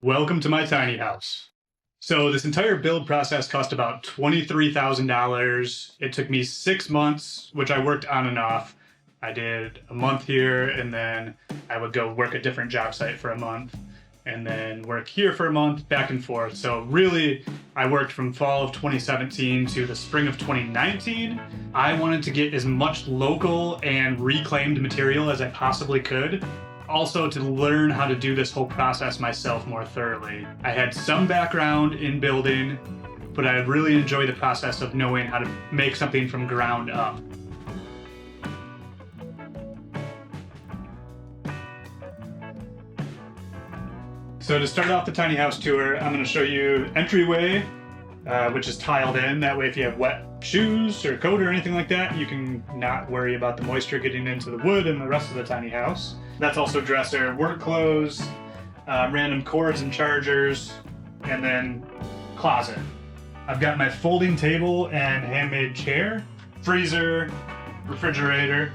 Welcome to my tiny house. So this entire build process cost about $23,000. It took me 6 months, which I worked on and off. I did a month here, and then I would go work a different job site for a month, and then work here for a month, back and forth. So really, I worked from fall of 2017 to the spring of 2019. I wanted to get as much local and reclaimed material as I possibly could. Also to learn how to do this whole process myself more thoroughly. I had some background in building, but I really enjoy the process of knowing how to make something from ground up. So to start off the tiny house tour, I'm going to show you Entryway, which is tiled in. That way if you have wet shoes or coat or anything like that, you can not worry about the moisture getting into the wood and the rest of the tiny house. That's also dresser, work clothes, random cords and chargers, and then closet. I've got my folding table and handmade chair, freezer, refrigerator.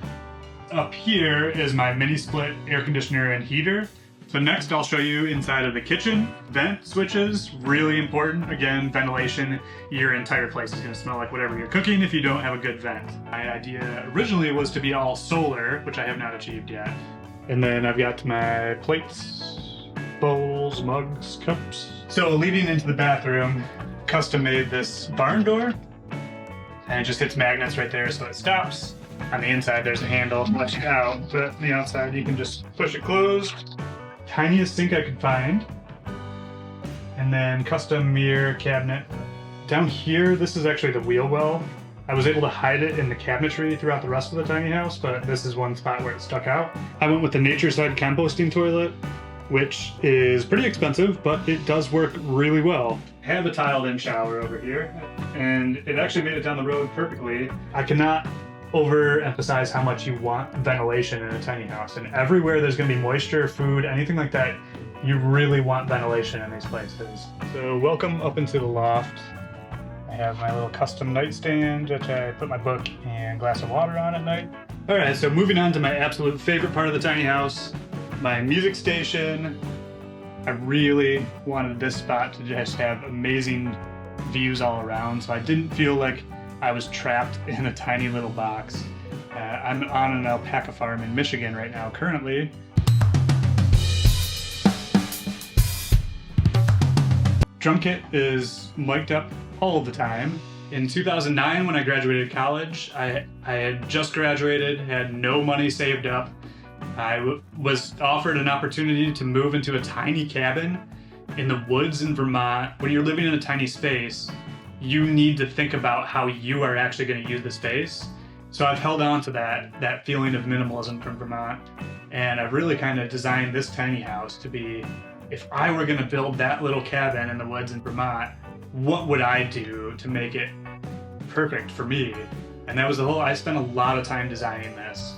Up here is my mini split air conditioner and heater. So next I'll show you inside of the kitchen. Vent switches, really important. Again, ventilation. Your entire place is gonna smell like whatever you're cooking if you don't have a good vent. My idea originally was to be all solar, which I have not achieved yet. And then I've got my plates, bowls, mugs, cups. So leading into the bathroom, custom made this barn door. And it just hits magnets right there so it stops. On the inside there's a handle to let you out, but on the outside you can just push it closed. Tiniest sink I could find. And then custom mirror cabinet. Down here, this is actually the wheel well. I was able to hide it in the cabinetry throughout the rest of the tiny house, but this is one spot where it stuck out. I went with the Nature Side composting toilet, which is pretty expensive, but it does work really well. I have a tiled in shower over here, and it actually made it down the road perfectly. I cannot overemphasize how much you want ventilation in a tiny house, and everywhere there's going to be moisture, food, anything like that, you really want ventilation in these places. So welcome up into the loft. I have my little custom nightstand, which I put my book and glass of water on at night. All right, so moving on to my absolute favorite part of the tiny house, my music station. I really wanted this spot to just have amazing views all around, so I didn't feel like I was trapped in a tiny little box. I'm on an alpaca farm in Michigan right now, currently. Drum kit is mic'd up all of the time. In 2009, when I graduated college, I had just graduated, had no money saved up. I was offered an opportunity to move into a tiny cabin in the woods in Vermont. When you're living in a tiny space, you need to think about how you are actually going to use the space. So I've held on to that feeling of minimalism from Vermont, and I've really kind of designed this tiny house to be, if I were going to build that little cabin in the woods in Vermont, what would I do to make it perfect for me? And that was I spent a lot of time designing this.